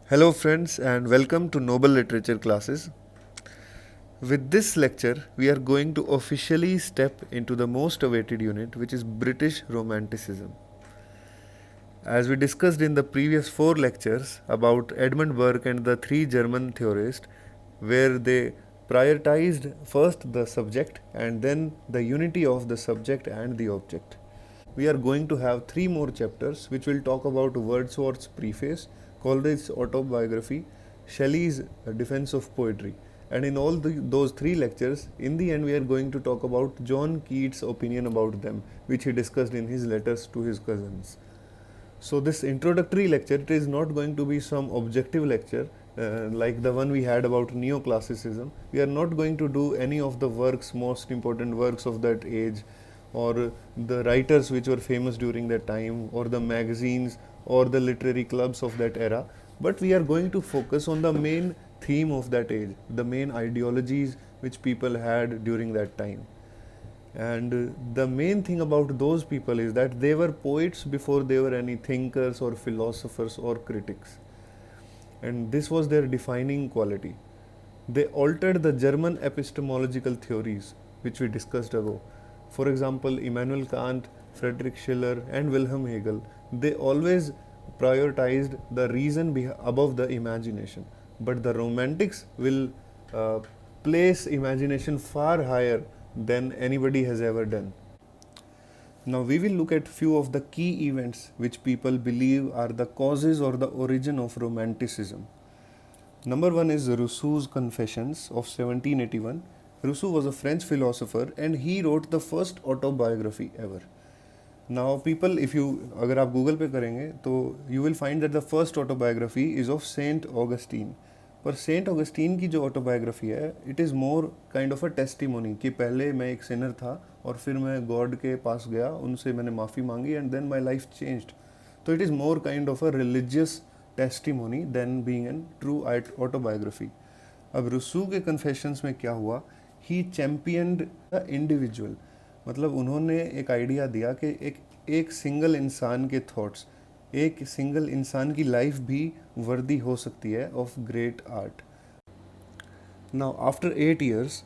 Hello, friends, and welcome to Noble Literature classes. With this lecture, we are going to officially step into the most awaited unit, which is British Romanticism. As we discussed in the previous four lectures about Edmund Burke and the three German theorists, where they prioritized first the subject and then the unity of the subject and the object. We are going to have three more chapters which will talk about Wordsworth's preface, Coleridge's autobiography, Shelley's defense of poetry. And in all those three lectures, in the end, we are going to talk about John Keats' opinion about them, which he discussed in his letters to his cousins. So, this introductory lecture, it is not going to be some objective lecture like the one we had about neoclassicism. We are not going to do any of the works, most important works of that age, or the writers which were famous during that time, or the magazines, or the literary clubs of that era. But we are going to focus on the main theme of that age, the main ideologies which people had during that time. And the main thing about those people is that they were poets before they were any thinkers or philosophers or critics. And this was their defining quality. They altered the German epistemological theories, which we discussed ago. For example, Immanuel Kant, Friedrich Schiller, and Wilhelm Hegel, they always prioritized the reason above the imagination. But the Romantics will uh, place imagination far higher than anybody has ever done. Now we will look at few of the key events which people believe are the causes or the origin of Romanticism. Number one is Rousseau's Confessions of 1781. Rousseau was a French philosopher and he wrote the first autobiography ever. Now people, if you अगर आप Google पे करेंगे तो you will find that the first autobiography is of Saint Augustine. पर Saint Augustine की जो autobiography है it is more kind of a testimony कि पहले मैं एक सिनर था और फिर मैं गॉड के पास गया, उनसे मैंने माफ़ी मांगी and then my life changed. तो it is more kind of a religious testimony than being an true autobiography. अब रूसू के कन्फेशंस में क्या हुआ, ही चैम्पियनड द इंडिविजुअल. मतलब उन्होंने एक आइडिया दिया कि एक सिंगल इंसान के थॉट्स, एक सिंगल इंसान की लाइफ भी वर्दी हो सकती है of great art. Now after 8 years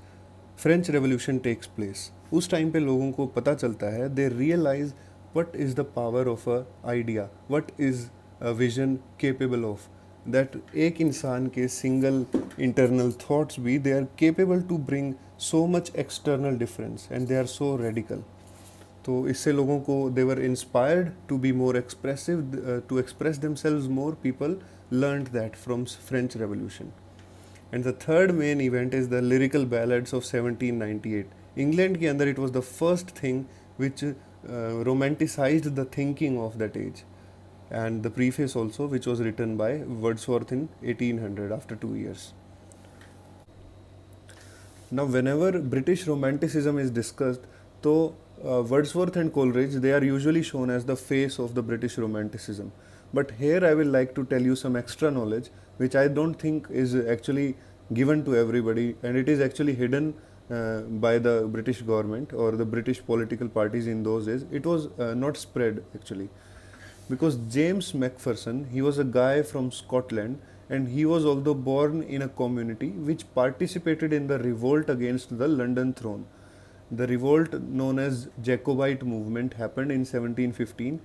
French revolution takes place. उस टाइम पे लोगों को पता चलता है, they realise what is the power of a idea, what is a vision capable of. That एक इंसान के सिंगल इंटरनल थॉट्स भी they are capable to bring so much external difference and they are so radical. तो इससे लोगों को they were inspired to be more expressive, to express themselves more. People learned that from French revolution. And the third main event is the lyrical ballads of 1798. England के अंदर it was the first thing which romanticized the thinking of that age. And the preface also, which was written by Wordsworth in 1800 after 2 years. Now, whenever British Romanticism is discussed, so Wordsworth and Coleridge, they are usually shown as the face of the British Romanticism. But here I will like to tell you some extra knowledge, which I don't think is actually given to everybody, and it is actually hidden by the British government or the British political parties in those days. It was not spread actually. Because James Macpherson, he was a guy from Scotland and he was although born in a community which participated in the revolt against the London throne. The revolt known as Jacobite movement happened in 1715.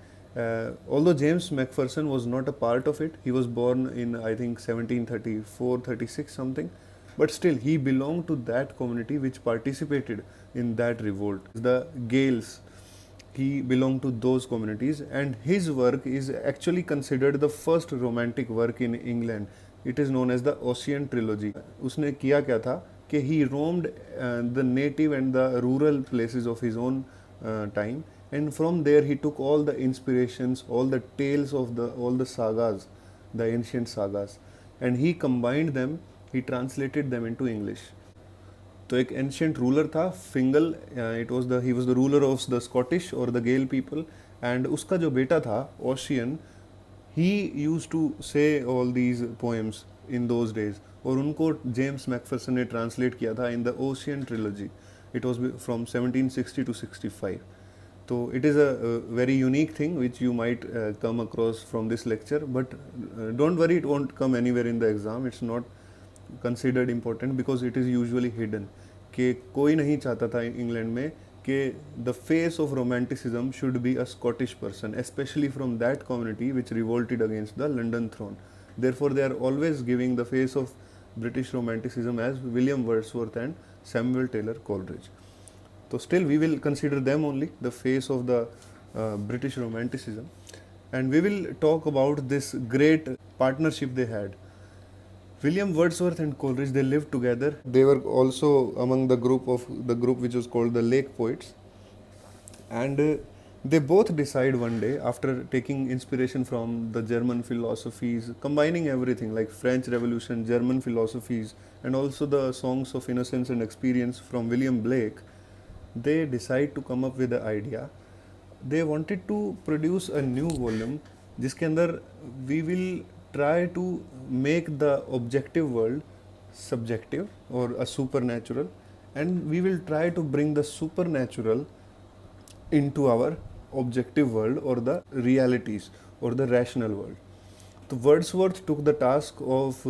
Although James Macpherson was not a part of it, he was born in I think 1734-36 something, but still he belonged to that community which participated in that revolt. The Gales, he belonged to those communities and his work is actually considered the first romantic work in England. It is known as the Ossian Trilogy. उसने किया क्या था कि he roamed the native and the rural places of his own time, and from there he took all the inspirations, all the tales of all the sagas, the ancient sagas, and he combined them, he translated them into English. तो एक ancient ruler था Fingal, it was the he was the ruler of the Scottish और the Gael people, and उसका जो बेटा था Ossian, he use to say all these poems in those days, और उनको जेम्स मैकफरसन ने ट्रांसलेट किया था in the Ossian trilogy. It was from 1760 to 65. So it is a very unique thing which you might come across from this lecture, but don't worry, it won't come anywhere in the exam. It's not considered important because it is usually hidden. कि कोई नहीं चाहता था England में कि the face of romanticism should be a Scottish person, especially from that community which revolted against the London throne. Therefore, they are always giving the face of British romanticism as William Wordsworth and Samuel Taylor Coleridge. So still we will consider them only the face of the British romanticism, and we will talk about this great partnership they had. William Wordsworth and Coleridge, they lived together. They were also among the group which was called the Lake Poets, and they both decide one day, after taking inspiration from the German philosophies, combining everything like French Revolution, German philosophies, and also the songs of innocence and experience from William Blake, they decide to come up with the idea. They wanted to produce a new volume जिसके अंदर we will try to make the objective world subjective or a supernatural, and we will try to bring the supernatural into our objective world or the realities or the rational world. So Wordsworth took the task of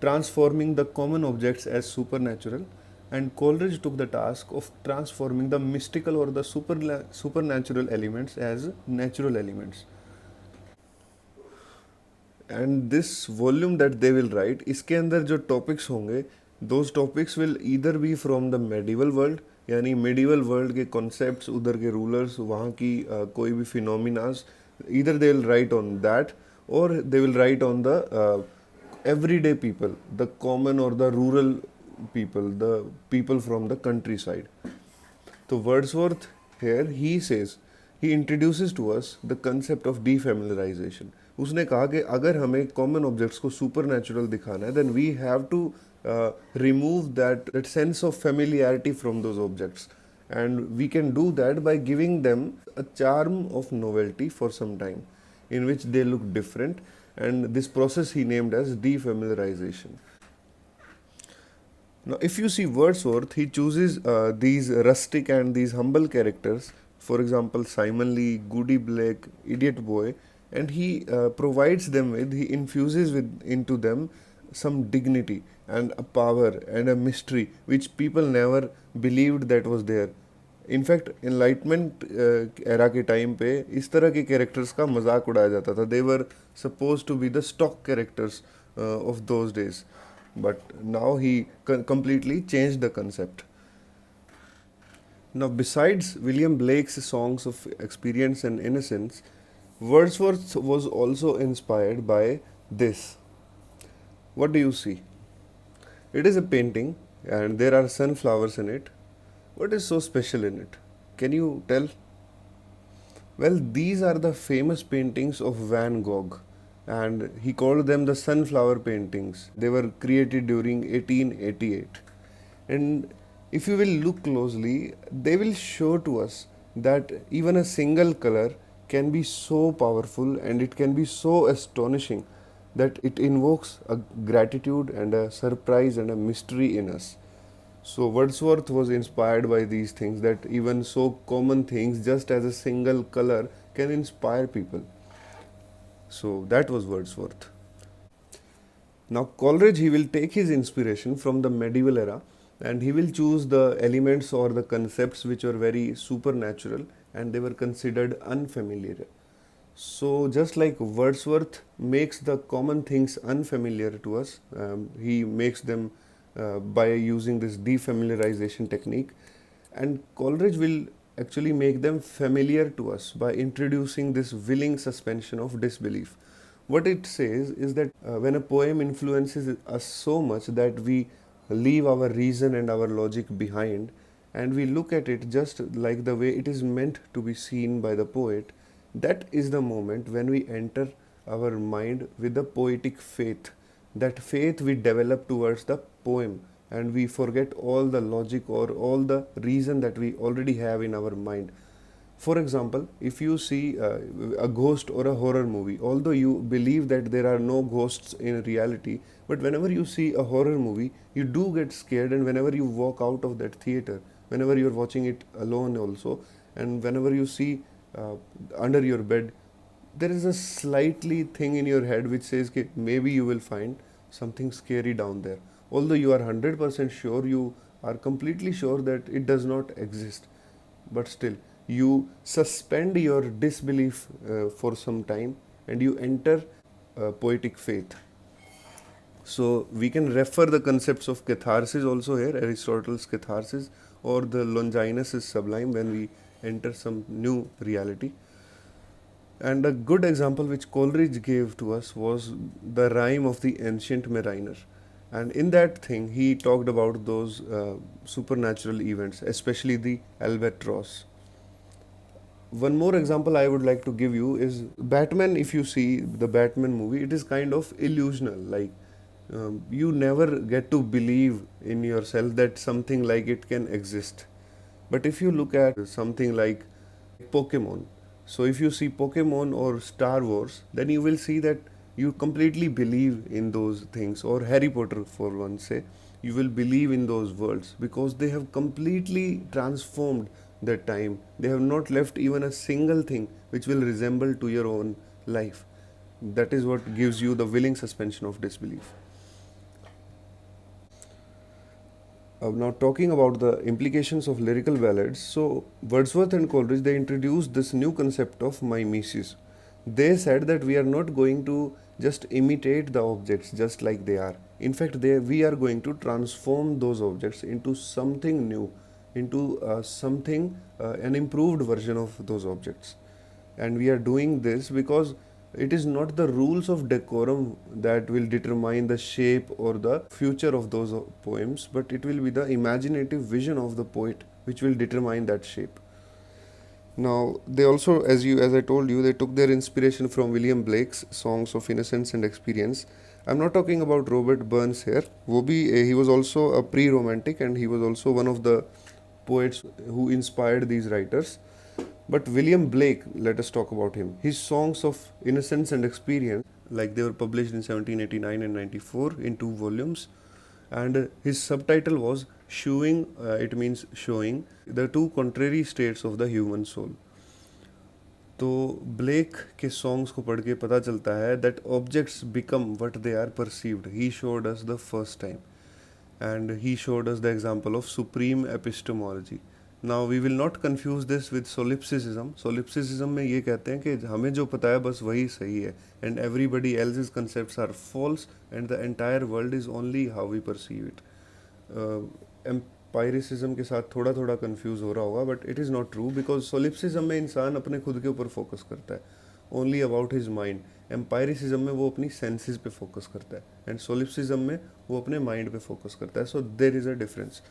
transforming the common objects as supernatural, and Coleridge took the task of transforming the mystical or the supernatural elements as natural elements. And this volume that they will write, इसके अंदर जो topics होंगे, those topics will either be from the medieval world, यानी medieval world के concepts, उधर के rulers, वहाँ की कोई भी phenomena, either they will write on that or they will write on the everyday people, the common or the rural people, the people from the countryside. So Wordsworth here, he introduces to us the concept of defamiliarization. उसने कहा कि अगर हमें common objects को supernatural दिखाना है, then we have to remove that sense of familiarity from those objects, and we can do that by giving them a charm of novelty for some time, in which they look different, and this process he named as defamiliarization. Now, if you see Wordsworth, he chooses these rustic and these humble characters, for example, Simon Lee, Goody Blake, Idiot Boy, and he he infuses into them some dignity and a power and a mystery which people never believed that was there. In fact, Enlightenment era के time पे इस तरह के characters का मजाक उड़ाया जाता था. They were supposed to be the stock characters of those days. But now he completely changed the concept. Now, besides William Blake's songs of experience and innocence, Wordsworth was also inspired by this. What do you see? It is a painting and there are sunflowers in it. What is so special in it? Can you tell? Well, these are the famous paintings of Van Gogh, and he called them the sunflower paintings. They were created during 1888. And if you will look closely, they will show to us that even a single color can be so powerful and it can be so astonishing that it invokes a gratitude and a surprise and a mystery in us. So Wordsworth was inspired by these things, that even so common things, just as a single color, can inspire people. So that was Wordsworth. Now Coleridge, he will take his inspiration from the medieval era, and he will choose the elements or the concepts which were very supernatural and they were considered unfamiliar. So just like Wordsworth makes the common things unfamiliar to us, he makes them by using this defamiliarization technique, and Coleridge will actually make them familiar to us by introducing this willing suspension of disbelief. What it says is that when a poem influences us so much that we leave our reason and our logic behind, and we look at it just like the way it is meant to be seen by the poet, that is the moment when we enter our mind with the poetic faith. That faith we develop towards the poem, and we forget all the logic or all the reason that we already have in our mind. For example, if you see a ghost or a horror movie, although you believe that there are no ghosts in reality, but whenever you see a horror movie, you do get scared, and whenever you walk out of that theater, whenever you're watching it alone also, and whenever you see uh, under your bed, there is a slightly thing in your head which says कि maybe you will find something scary down there. Although you are 100% sure, you are completely sure that it does not exist, but still you suspend your disbelief for some time and you enter poetic faith. So we can refer the concepts of catharsis also here, Aristotle's catharsis, or the Longinus is sublime when we enter some new reality. And a good example which Coleridge gave to us was the rhyme of the ancient mariner. And in that thing, he talked about those supernatural events, especially the albatross. One more example I would like to give you is Batman. If you see the Batman movie, it is kind of illusional. Like you never get to believe in yourself that something like it can exist. But if you look at something like Pokemon, so if you see Pokemon or Star Wars, then you will see that you completely believe in those things, or Harry Potter for one say, you will believe in those worlds because they have completely transformed their time. They have not left even a single thing which will resemble to your own life. That is what gives you the willing suspension of disbelief. Now talking about the implications of lyrical ballads, so Wordsworth and Coleridge, they introduced this new concept of mimesis. They said that we are not going to just imitate the objects just like they are. In fact, we are going to transform those objects into something new, into an improved version of those objects. And we are doing this because it is not the rules of decorum that will determine the shape or the future of those poems, but it will be the imaginative vision of the poet which will determine that shape. Now, they also, as I told you, they took their inspiration from William Blake's Songs of Innocence and Experience. I'm not talking about Robert Burns here. He was also a pre-romantic, and he was also one of the poets who inspired these writers. But William Blake, let us talk about him. His Songs of Innocence and Experience, like they were published in 1789 and 94 in 2 volumes, and his subtitle was Shewing, it means showing, the two contrary states of the human soul. तो Blake के songs को पढ़ के पता चलता है that objects become what they are perceived. He showed us the first time and he showed us the example of supreme epistemology. Now we will not confuse this with solipsism. Solipsism में ये कहते हैं कि हमें जो पता है बस वही सही है and everybody else's concepts are false and the entire world is only how we perceive it. एम्पायरिसिज्म के साथ थोड़ा थोड़ा कंफ्यूज हो रहा होगा, but it is not true because solipsism में इंसान अपने खुद के ऊपर फोकस करता है, only about his mind. Empiricism में वो अपनी सेंसेस पे फोकस करता है एंड सोलिप्सिज्म में वो अपने माइंड पे फोकस करता है. So there is a difference.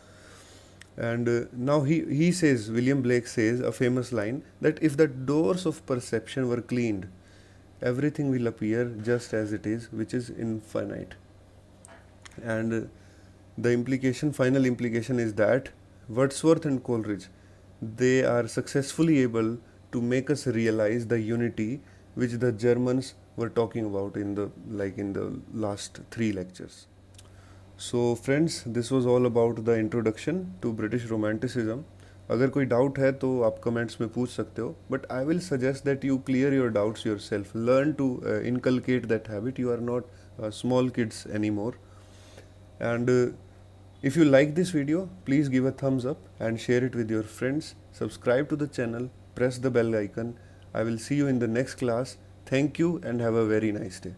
And now he says, William Blake says a famous line that if the doors of perception were cleaned, everything will appear just as it is, which is infinite. And the final implication is that Wordsworth and Coleridge, they are successfully able to make us realize the unity which the Germans were talking about in the last 3 lectures. So friends, this was all about the introduction to British Romanticism. अगर कोई doubt है तो आप comments में पूछ सकते हो, but I will suggest that you clear your doubts yourself, learn to inculcate that habit. You are not small kids anymore. And if you like this video, please give a thumbs up and share it with your friends. Subscribe to the channel, press the bell icon. I will see you in the next class. Thank you and have a very nice day.